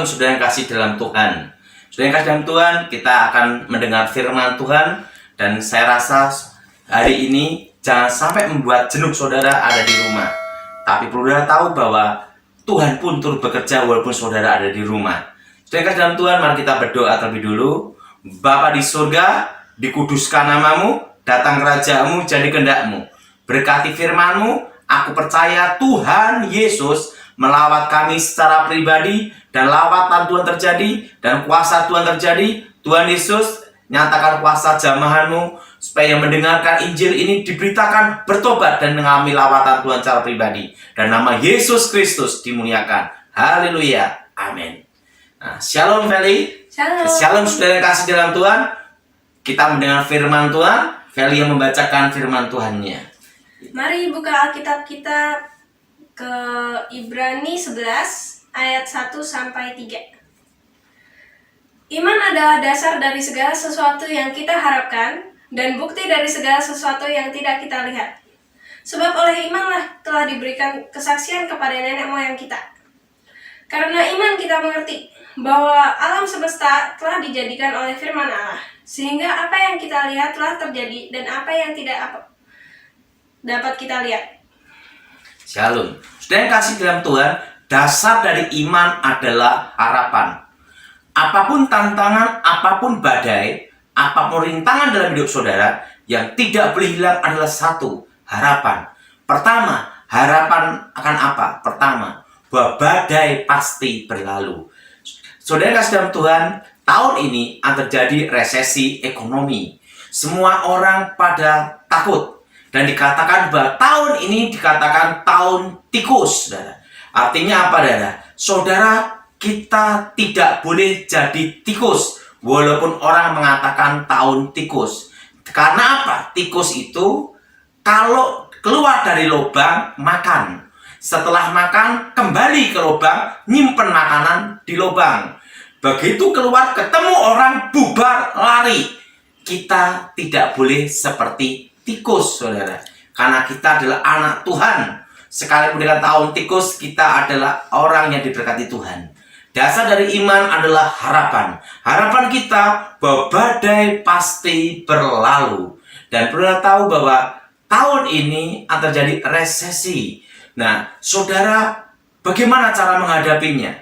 Shalom saudara yang kasih dalam Tuhan. Saudara yang kasih dalam Tuhan, kita akan mendengar firman Tuhan. Dan saya rasa hari ini jangan sampai membuat jenuh saudara ada di rumah. Tapi perlu saudara tahu bahwa Tuhan pun turut bekerja walaupun saudara ada di rumah. Saudara yang kasih dalam Tuhan, mari kita berdoa terlebih dulu. Bapa di surga, dikuduskan namamu, datang kerajaanmu, jadi kehendakmu. Berkati firman-Mu, aku percaya Tuhan Yesus melawat kami secara pribadi, dan lawatan Tuhan terjadi, dan kuasa Tuhan terjadi. Tuhan Yesus, nyatakan kuasa jamahan-Mu, supaya yang mendengarkan Injil ini diberitakan, bertobat, dan mengalami lawatan Tuhan secara pribadi. Dan nama Yesus Kristus dimuliakan. Haleluya. Amin. Nah, Shalom Feli. Shalom. Shalom saudara yang kasih dalam Tuhan. Kita mendengar firman Tuhan. Feli yang membacakan firman Tuhannya. Mari buka Alkitab kita ke Ibrani 11 ayat 1 sampai 3. Iman adalah dasar dari segala sesuatu yang kita harapkan dan bukti dari segala sesuatu yang tidak kita lihat. Sebab oleh imanlah telah diberikan kesaksian kepada nenek moyang kita. Karena iman kita mengerti bahwa alam semesta telah dijadikan oleh firman Allah, sehingga apa yang kita lihat telah terjadi dan apa yang tidak dapat kita lihat. Shalom. Saudara yang kasih dalam Tuhan, dasar dari iman adalah harapan. Apapun tantangan, apapun badai, apapun rintangan dalam hidup saudara, yang tidak boleh hilang adalah satu, harapan. Pertama, harapan akan apa? Pertama, bahwa badai pasti berlalu. Saudara yang kasih dalam Tuhan, tahun ini akan terjadi resesi ekonomi. Semua orang pada takut. Dan dikatakan bahwa tahun ini dikatakan tahun tikus, saudara. Artinya apa, saudara? Saudara, kita tidak boleh jadi tikus, walaupun orang mengatakan tahun tikus. Karena apa? Tikus itu kalau keluar dari lubang, makan. Setelah makan, kembali ke lubang, nyimpen makanan di lubang. Begitu keluar, ketemu orang, bubar, lari. Kita tidak boleh seperti tikus, saudara. Karena kita adalah anak Tuhan. Sekalipun dengan tahun tikus, kita adalah orang yang diberkati Tuhan. Dasar dari iman adalah harapan. Harapan kita bahwa badai pasti berlalu. Dan perlu tahu bahwa tahun ini akan terjadi resesi. Nah, saudara, bagaimana cara menghadapinya?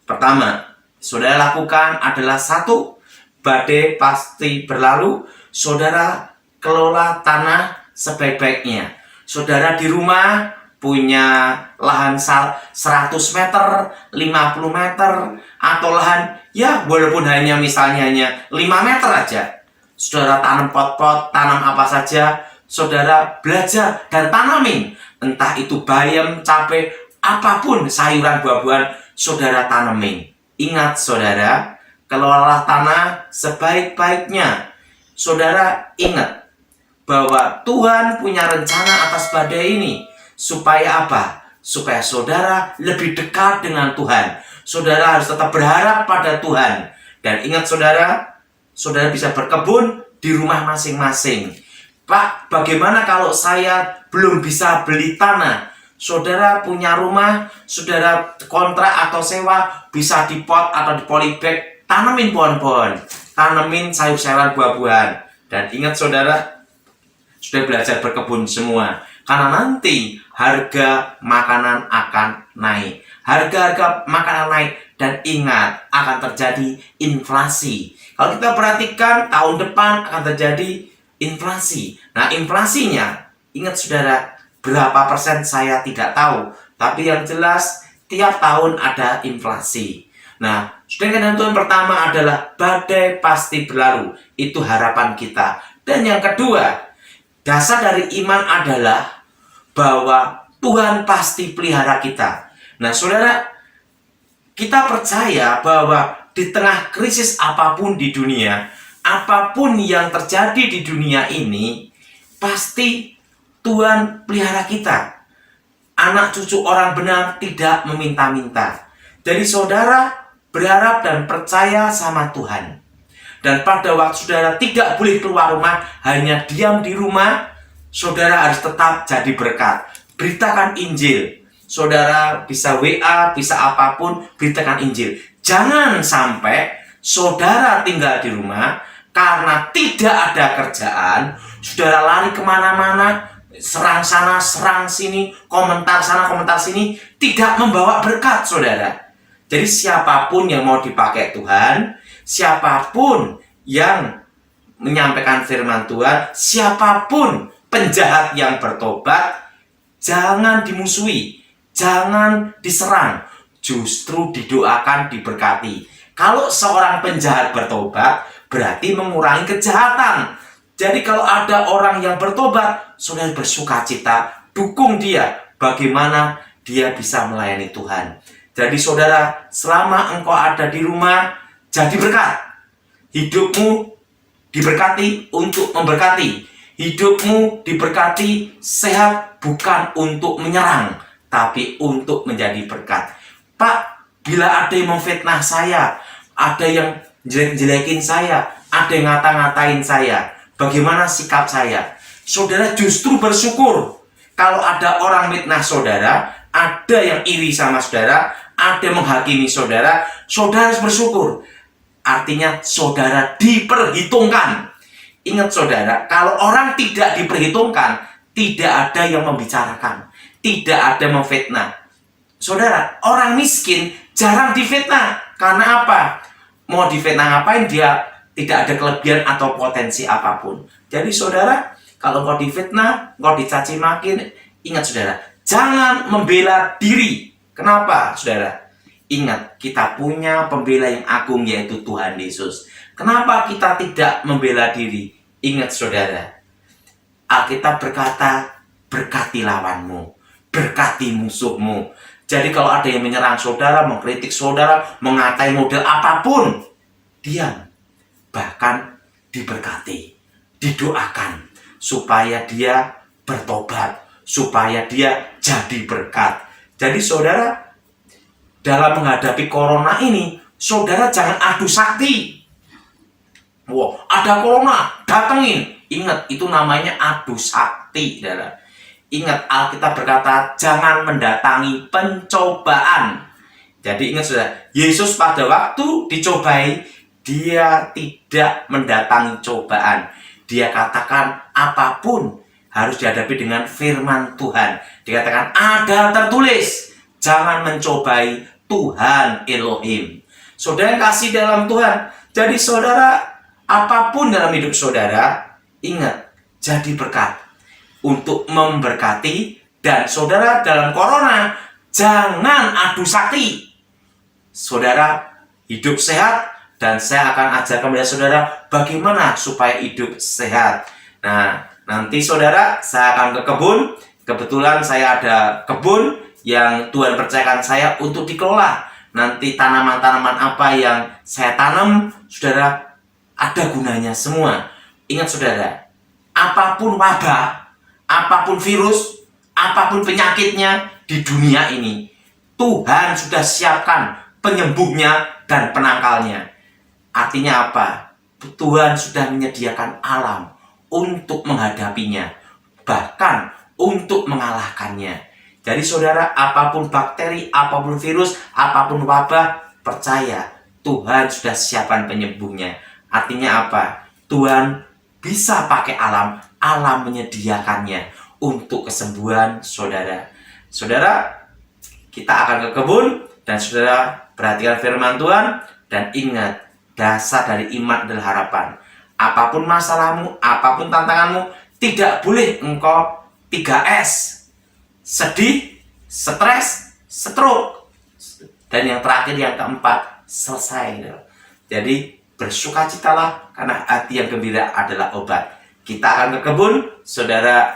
Pertama, saudara lakukan adalah satu, badai pasti berlalu. Saudara kelola tanah sebaik-baiknya. Saudara di rumah punya lahan 100 meter, 50 meter, atau lahan ya walaupun hanya misalnya hanya 5 meter aja. Saudara tanam pot-pot, tanam apa saja, saudara belajar dan tanamin. Entah itu bayam, cabai, apapun sayuran buah-buahan, saudara tanamin. Ingat saudara, kelola tanah sebaik-baiknya. Saudara ingat bahwa Tuhan punya rencana atas badai ini. Supaya apa? Supaya saudara lebih dekat dengan Tuhan. Saudara harus tetap berharap pada Tuhan. Dan ingat saudara, saudara bisa berkebun di rumah masing-masing. Pak, bagaimana kalau saya belum bisa beli tanah? Saudara punya rumah, saudara kontrak atau sewa, bisa di pot atau di polybag, tanamin pohon-pohon, tanamin sayur-sayuran buah-buahan. Dan ingat saudara, sudah belajar berkebun semua. Karena nanti harga makanan akan naik. Harga-harga makanan naik. Dan ingat, akan terjadi inflasi. Kalau kita perhatikan, tahun depan akan terjadi inflasi. Nah, inflasinya, ingat saudara, berapa persen saya tidak tahu. Tapi yang jelas, tiap tahun ada inflasi. Nah, sedangkan Tuhan pertama adalah badai pasti berlalu. Itu harapan kita. Dan yang kedua, dasar dari iman adalah bahwa Tuhan pasti pelihara kita. Nah, saudara, kita percaya bahwa di tengah krisis apapun di dunia, apapun yang terjadi di dunia ini, pasti Tuhan pelihara kita. Anak cucu orang benar tidak meminta-minta. Jadi saudara berharap dan percaya sama Tuhan. Dan pada waktu saudara tidak boleh keluar rumah, hanya diam di rumah, saudara harus tetap jadi berkat. Beritakan Injil. saudara bisa WA, bisa apapun, beritakan Injil. Jangan sampai saudara tinggal di rumah karena tidak ada kerjaan, saudara lari kemana-mana, serang sana, serang sini, komentar sana, komentar sini, tidak membawa berkat, saudara. Jadi siapapun yang mau dipakai Tuhan, siapapun yang menyampaikan firman Tuhan, siapapun penjahat yang bertobat, jangan dimusuhi, jangan diserang, justru didoakan, diberkati. Kalau seorang penjahat bertobat, berarti mengurangi kejahatan. Jadi kalau ada orang yang bertobat, saudara bersukacita, dukung dia, bagaimana dia bisa melayani Tuhan. Jadi saudara, selama engkau ada di rumah, jadi berkat. Hidupmu diberkati untuk memberkati. Hidupmu diberkati sehat bukan untuk menyerang, tapi untuk menjadi berkat. Pak, bila ada yang memfitnah saya, ada yang jelek-jelekin saya, ada yang ngata-ngatain saya, bagaimana sikap saya? Saudara justru bersyukur. Kalau ada orang fitnah saudara, ada yang iri sama saudara, ada yang menghakimi saudara, saudara harus bersyukur. Artinya saudara diperhitungkan. Ingat saudara, kalau orang tidak diperhitungkan, tidak ada yang membicarakan, tidak ada memfitnah. Saudara, orang miskin jarang difitnah. Karena apa? Mau difitnah ngapain? Dia tidak ada kelebihan atau potensi apapun. Jadi saudara, kalau kau difitnah, kau dicaci maki, ingat saudara, jangan membela diri. Kenapa saudara? Ingat, kita punya pembela yang agung, yaitu Tuhan Yesus. Kenapa kita tidak membela diri? Ingat saudara, Alkitab berkata, berkati lawanmu, berkati musuhmu. Jadi kalau ada yang menyerang saudara, mengkritik saudara, mengatai model apapun, diam. Bahkan diberkati, didoakan, supaya dia bertobat, supaya dia jadi berkat. Jadi saudara, dalam menghadapi corona ini, saudara jangan adu sakti. Wah, ada corona, datengin. Ingat, itu namanya adu sakti, saudara. Ingat, Alkitab berkata, jangan mendatangi pencobaan. Jadi ingat saudara, Yesus pada waktu dicobai, dia tidak mendatangi cobaan. Dia katakan apapun harus dihadapi dengan firman Tuhan. Dikatakan ada tertulis, jangan mencobai Tuhan Elohim. Saudara yang kasih dalam Tuhan. Jadi saudara, apapun dalam hidup saudara, ingat, jadi berkat untuk memberkati. Dan saudara, dalam corona, jangan adu sakti. Saudara hidup sehat, dan saya akan ajarkan kepada saudara bagaimana supaya hidup sehat. Nah, nanti saudara, saya akan ke kebun. Kebetulan saya ada kebun yang Tuhan percayakan saya untuk dikelola. Nanti tanaman-tanaman apa yang saya tanam, saudara, ada gunanya semua. Ingat saudara, apapun wabah, apapun virus, apapun penyakitnya di dunia ini, Tuhan sudah siapkan penyembuhnya dan penangkalnya. Artinya apa? Tuhan sudah menyediakan alam untuk menghadapinya, bahkan untuk mengalahkannya. Jadi saudara, apapun bakteri, apapun virus, apapun wabah, percaya Tuhan sudah siapkan penyembuhnya. Artinya apa? Tuhan bisa pakai alam, alam menyediakannya untuk kesembuhan saudara. Saudara, kita akan ke kebun, dan saudara perhatikan firman Tuhan, dan ingat, dasar dari iman adalah harapan. Apapun masalahmu, apapun tantanganmu, tidak boleh engkau 3S. Sedih, stres, stroke. Dan yang terakhir, yang keempat, selesai. Jadi bersukacitalah, karena hati yang gembira adalah obat. Kita akan ke kebun, saudara.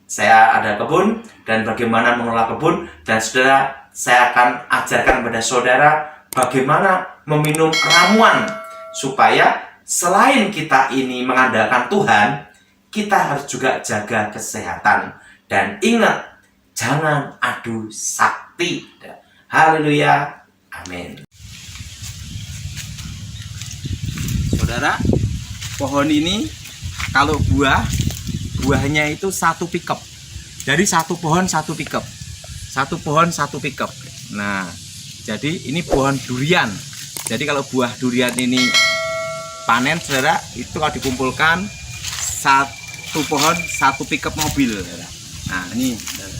Saya ada kebun, dan bagaimana mengelola kebun. Dan saudara, saya akan ajarkan kepada saudara bagaimana meminum ramuan, supaya selain kita ini mengandalkan Tuhan, kita harus juga jaga kesehatan. Dan ingat, jangan adu sakti. Haleluya. Amin. Saudara, pohon ini kalau buahnya itu satu pickup. Dari satu pohon satu pickup. satu pohon satu pickup. Nah, jadi ini pohon durian. Jadi kalau buah durian ini panen, saudara, itu kalau dikumpulkan satu pohon satu pickup mobil, saudara. Nah, ini saudara.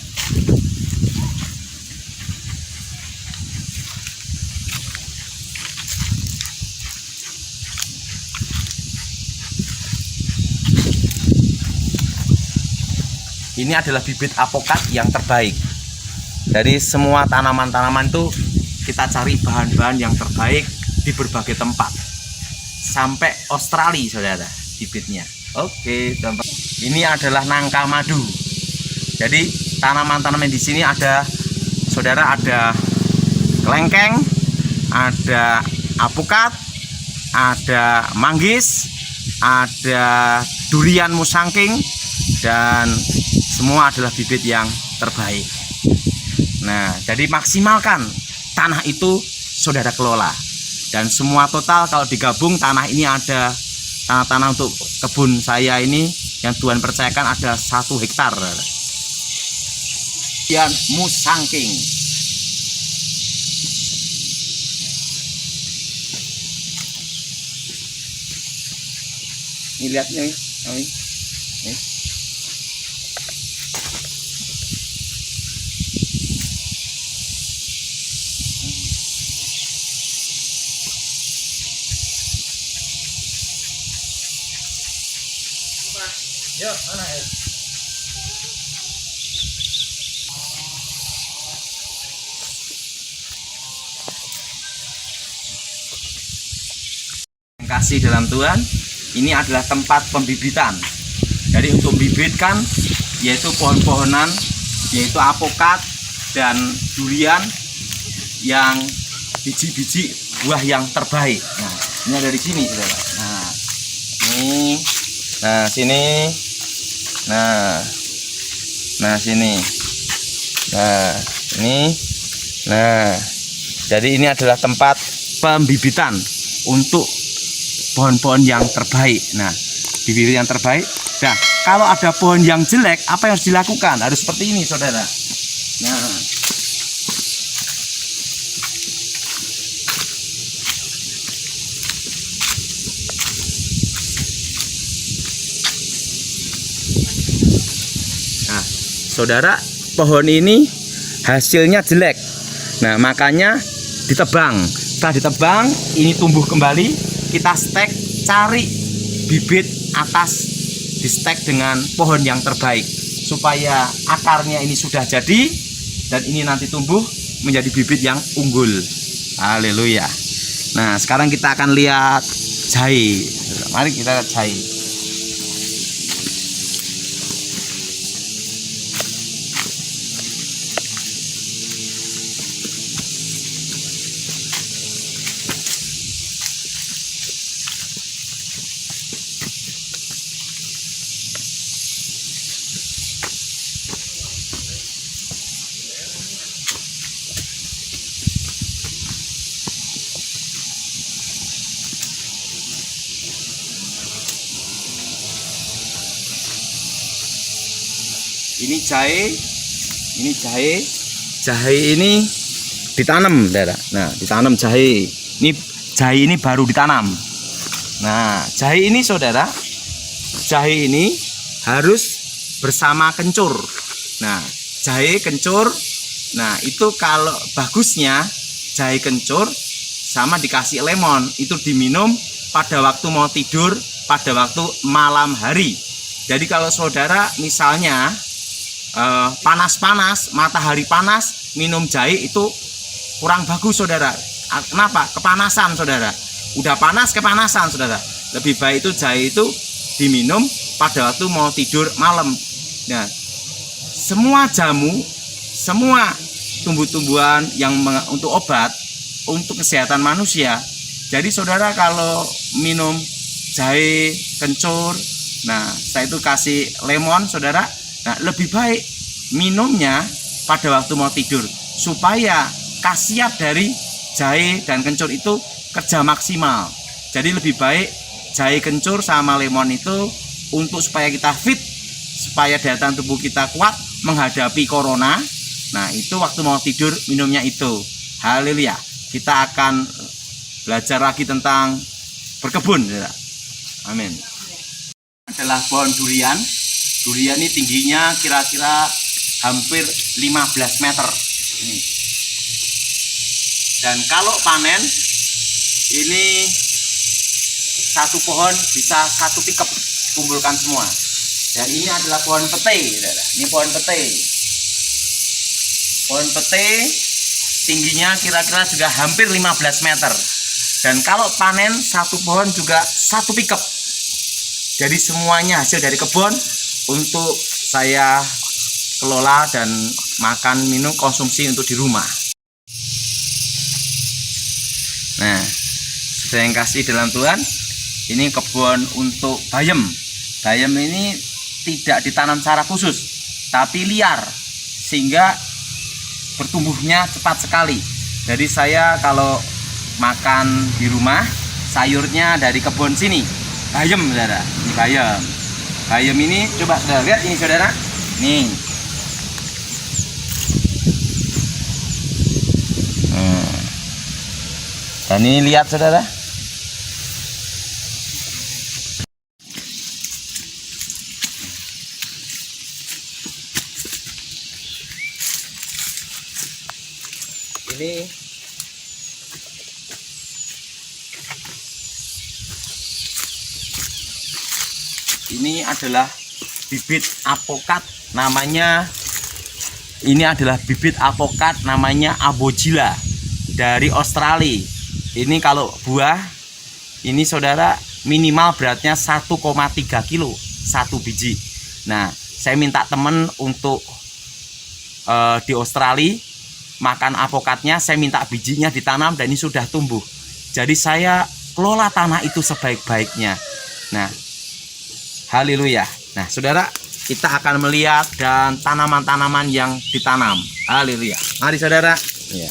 Ini adalah bibit apokat yang terbaik. Dari semua tanaman-tanaman itu kita cari bahan-bahan yang terbaik di berbagai tempat. Sampai Australia, saudara, bibitnya. Oke, tempat. Ini adalah nangka madu. Jadi tanaman-tanaman di sini ada, saudara, ada kelengkeng, ada apokat, ada manggis, ada durian musangking, dan semua adalah bibit yang terbaik. Nah, jadi maksimalkan tanah itu saudara kelola. Dan semua total kalau digabung tanah ini ada, tanah-tanah untuk kebun saya ini yang Tuhan percayakan ada 1 hektar. Durian musangking. Ini lihatnya ini. Yuk, mana ya? Kasih dalam Tuhan, ini adalah tempat pembibitan. Jadi untuk membibitkan yaitu pohon-pohonan, yaitu apokat dan durian yang biji-biji buah yang terbaik. Nah, ini ada di sini, saudara. Nah, ini, nah sini, nah sini, nah ini, nah jadi ini adalah tempat pembibitan untuk pohon-pohon yang terbaik. Nah, bibit yang terbaik. Nah, kalau ada pohon yang jelek, apa yang harus dilakukan? Harus seperti ini, saudara. Nah, saudara, pohon ini hasilnya jelek. Nah, makanya ditebang. Setelah ditebang, ini tumbuh kembali. Kita stek, cari bibit atas, di stek dengan pohon yang terbaik supaya akarnya ini sudah jadi dan ini nanti tumbuh menjadi bibit yang unggul. Haleluya. Nah, sekarang kita akan lihat jahe. Mari kita lihat jahe. Ini jahe ini ditanam, saudara. Nah, ditanam jahe. Ini jahe ini baru ditanam. Nah, jahe ini, saudara, jahe ini harus bersama kencur. Nah, jahe kencur. Nah, itu kalau bagusnya jahe kencur sama dikasih lemon, itu diminum pada waktu mau tidur, pada waktu malam hari. Jadi kalau saudara misalnya panas-panas, matahari panas, minum jahe itu kurang bagus, saudara. Kenapa? Kepanasan, saudara. Udah panas, kepanasan, saudara. Lebih baik itu jahe itu diminum pada waktu mau tidur malam. Nah, semua jamu, semua tumbuh-tumbuhan yang untuk obat, untuk kesehatan manusia. Jadi saudara kalau minum jahe kencur, nah saya itu kasih lemon, saudara. Nah, lebih baik minumnya pada waktu mau tidur supaya khasiat dari jahe dan kencur itu kerja maksimal. Jadi lebih baik jahe kencur sama lemon itu untuk supaya kita fit, supaya daya tahan tubuh kita kuat menghadapi corona, Nah, itu waktu mau tidur minumnya itu. Haleluya. Kita akan belajar lagi tentang berkebun, saudara. Amin. Adalah pohon durian. Durian ini tingginya kira-kira hampir 15 meter. Ini. Dan kalau panen, ini satu pohon bisa satu pickup, kumpulkan semua. Dan ini adalah pohon pete, saudara. Ini pohon pete. Pohon pete tingginya kira-kira juga hampir 15 meter. Dan kalau panen satu pohon juga satu pickup. Jadi semuanya hasil dari kebun untuk saya kelola dan makan, minum, konsumsi untuk di rumah. Nah, sudah yang kasih dalam Tuhan, ini kebun untuk bayam. Bayam ini tidak ditanam secara khusus, tapi liar, sehingga bertumbuhnya cepat sekali. Jadi saya kalau makan di rumah, sayurnya dari kebun sini, bayam, saudara. Ini bayam. Bayam ini coba saudara lihat ini, saudara. Nih. Dan ini lihat, saudara. Ini adalah bibit apokat, namanya Abojila dari Australia. Ini kalau buah ini, saudara, minimal beratnya 1,3 kilo satu biji. Nah, saya minta temen untuk di Australia makan apokatnya, saya minta bijinya ditanam dan ini sudah tumbuh. Jadi saya kelola tanah itu sebaik-baiknya. Nah, haleluya. Nah, saudara, kita akan melihat dan tanaman-tanaman yang ditanam. Haleluya. Mari, saudara. Ya.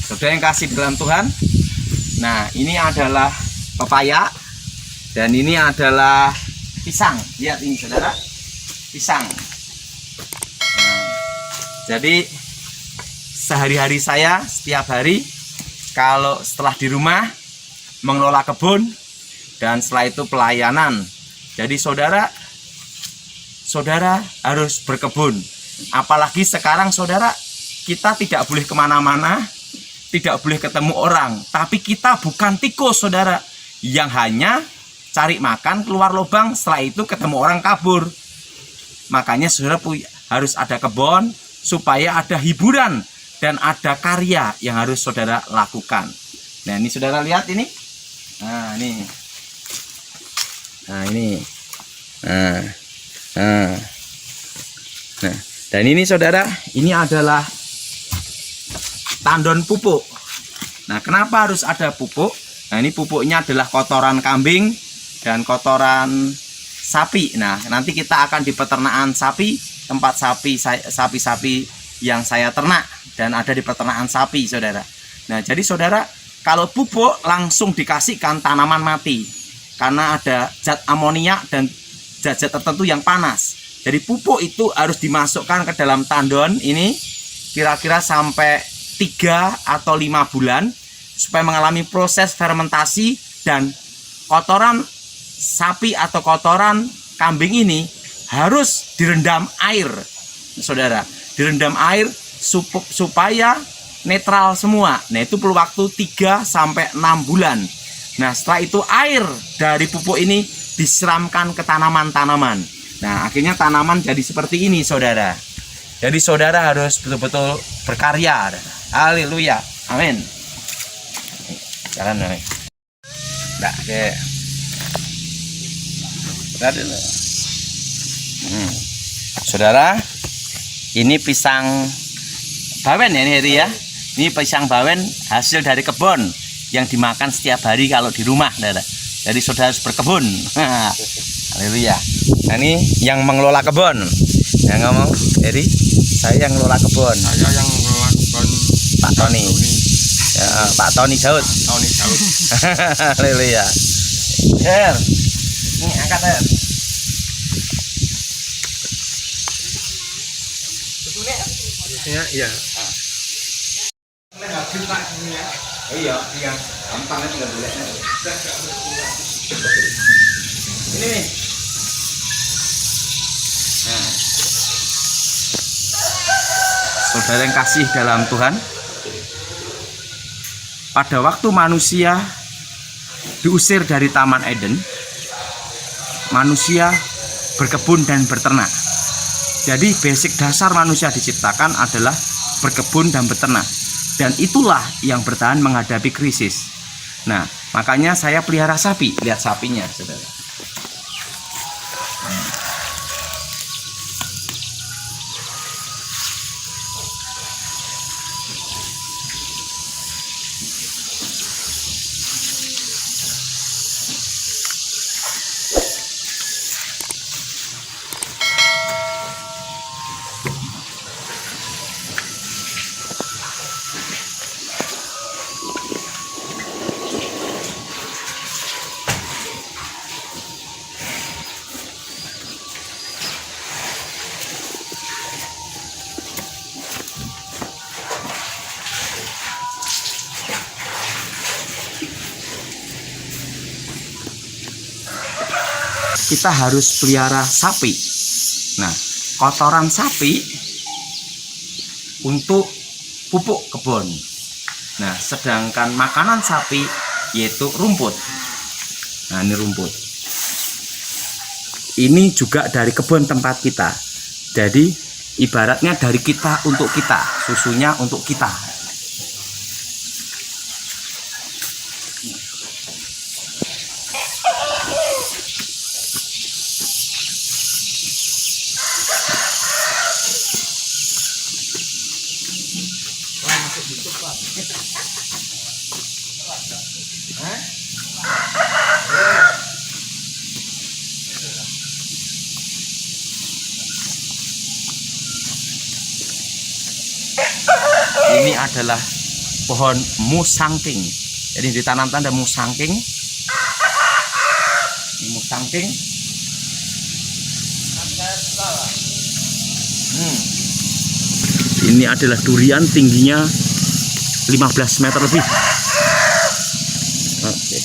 Saudara yang kasih dalam Tuhan, nah ini adalah pepaya dan ini adalah pisang. Lihat ini, saudara, pisang. Nah, jadi sehari-hari saya setiap hari kalau setelah di rumah mengelola kebun dan setelah itu pelayanan. Jadi saudara harus berkebun. Apalagi sekarang, saudara, kita tidak boleh kemana-mana, tidak boleh ketemu orang, tapi kita bukan tikus, saudara, yang hanya cari makan keluar lubang, setelah itu ketemu orang kabur. Makanya saudara harus ada kebun supaya ada hiburan dan ada karya yang harus saudara lakukan. Nah, ini saudara lihat ini. Nah, ini. Nah, ini. Nah, dan ini, saudara, ini adalah tandon pupuk. Nah, kenapa harus ada pupuk? Nah, ini pupuknya adalah kotoran kambing dan kotoran sapi. Nah, nanti kita akan di peternakan sapi, tempat sapi-sapi yang saya ternak dan ada di peternakan sapi, saudara. Nah, jadi saudara, kalau pupuk langsung dikasihkan tanaman mati karena ada zat amonia dan zat-zat tertentu yang panas. Jadi pupuk itu harus dimasukkan ke dalam tandon ini kira-kira sampai 3 atau 5 bulan supaya mengalami proses fermentasi dan kotoran sapi atau kotoran kambing ini harus direndam air, saudara. Direndam air supaya netral semua. Nah, itu perlu waktu 3 sampai 6 bulan. Nah, setelah itu air dari pupuk ini disiramkan ke tanaman-tanaman. Nah, akhirnya tanaman jadi seperti ini, saudara. Jadi saudara harus betul-betul berkarya. Haleluya. Amin. Jalan nih. Nah, oke. Saudara, ini pisang bawen ya, ini ya. Ini pisang bawen hasil dari kebun yang dimakan setiap hari kalau di rumah, saudara. Jadi saudara harus berkebun. Haleluya. Nah, ini yang mengelola kebun. Yang ngomong, Eri, saya yang mengelola kebun. Saya yang melakukan Pak Tony. Ya, Pak Tony Daud. Tony Daud. Lele ya. Her. Ini angkat Her. Ya, iya. Iya, iya. Gampang aja tinggal boleh. Ini nih. Nah. Saudara yang kasih dalam Tuhan, pada waktu manusia diusir dari Taman Eden, manusia berkebun dan berternak. Jadi basic dasar manusia diciptakan adalah berkebun dan beternak. Dan itulah yang bertahan menghadapi krisis. Nah, makanya saya pelihara sapi. Lihat sapinya, saudara. Kita harus pelihara sapi. Nah, kotoran sapi untuk pupuk kebun. Nah, sedangkan makanan sapi yaitu rumput. Nah, ini rumput. Ini juga dari kebun tempat kita. Jadi, ibaratnya dari kita untuk kita, susunya untuk kita. Ini adalah pohon musangking. Jadi ditanam tanda musangking. Ini musangking. Ini adalah durian, tingginya 15 meter lebih. Oke.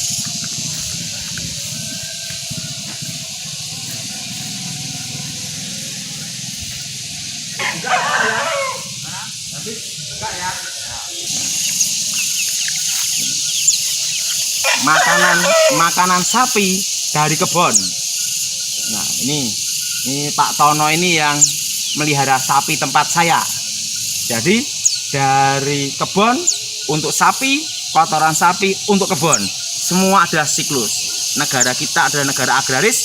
Makanan sapi dari kebun. Nah, ini Pak Tono ini yang melihara sapi tempat saya. Jadi dari kebun untuk sapi, kotoran sapi untuk kebun. Semua adalah siklus. Negara kita adalah negara agraris.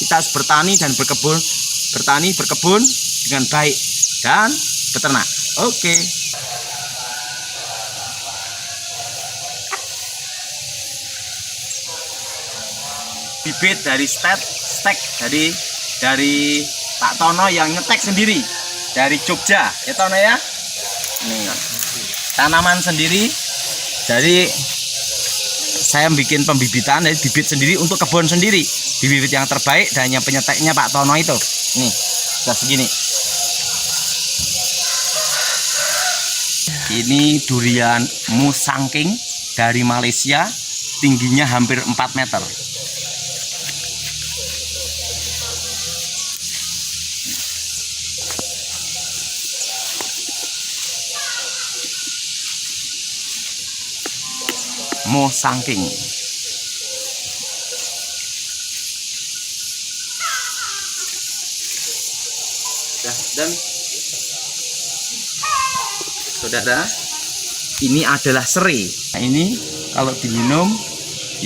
Kita harus bertani dan berkebun, berkebun dengan baik dan beternak. Oke. Bibit dari stek dari Pak Tono yang nyetek sendiri dari Jogja, ya Tono ya. Ini tanaman sendiri. Jadi saya bikin pembibitan dari bibit sendiri untuk kebun sendiri. Bibit yang terbaik dan yang penyeteknya Pak Tono itu. Nih, sudah segini. Ini durian musangking dari Malaysia, tingginya hampir 4 meter. Musangking. Dan saudara, ini adalah serai. Nah, ini kalau diminum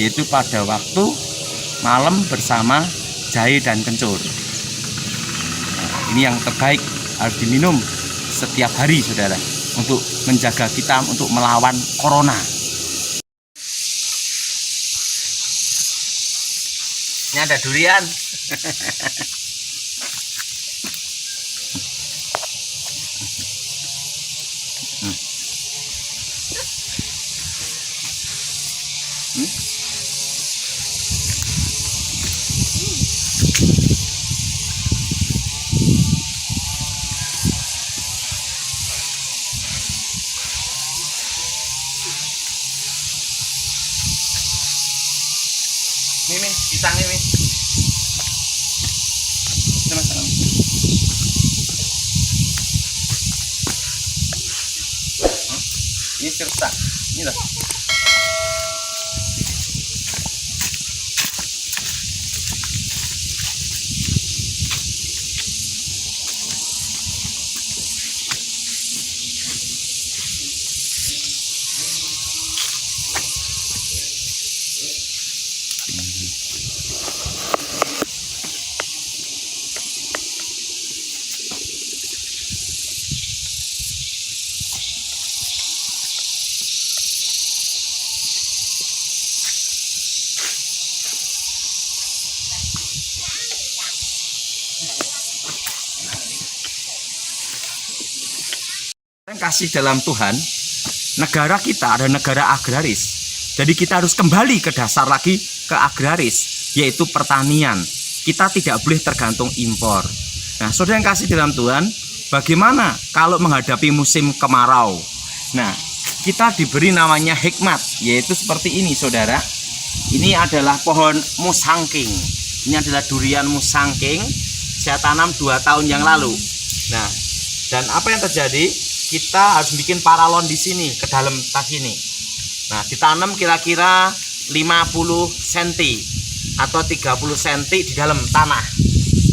yaitu pada waktu malam bersama jahe dan kencur. Nah, ini yang terbaik, harus diminum setiap hari saudara, untuk menjaga kita untuk melawan corona. Ini ada durian. pisangnya nih. Ini Mas. Ini serta. Ini loh. Kasih dalam Tuhan, negara kita adalah negara agraris. Jadi kita harus kembali ke dasar lagi, ke agraris, yaitu pertanian. Kita tidak boleh tergantung impor. Nah, saudara yang kasih dalam Tuhan, bagaimana kalau menghadapi musim kemarau? Nah, kita diberi namanya hikmat, yaitu seperti ini, saudara. Ini adalah pohon musangking. Ini adalah durian musangking. Saya tanam 2 tahun yang lalu. Nah, dan apa yang terjadi? Kita harus bikin paralon di sini ke dalam tas ini. Nah, ditanam kira-kira 50 cm atau 30 cm di dalam tanah.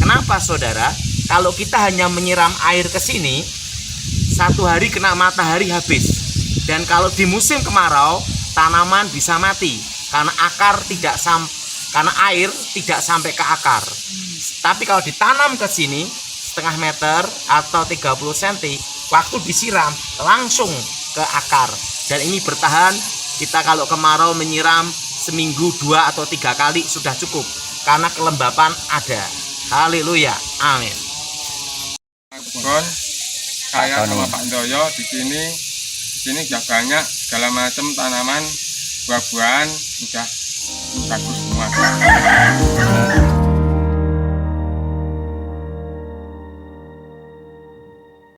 Kenapa, saudara? Kalau kita hanya menyiram air ke sini, 1 hari kena matahari habis. Dan kalau di musim kemarau, tanaman bisa mati karena karena air tidak sampai ke akar. Tapi kalau ditanam ke sini setengah meter atau 30 cm, waktu disiram langsung ke akar, dan ini bertahan. Kita kalau kemarau menyiram seminggu 2 atau 3 kali sudah cukup karena kelembapan ada. Haleluya, amin. Kebun saya sama Pak Doyo di sini sudah banyak segala macam tanaman buah-buahan, sudah bagus semua.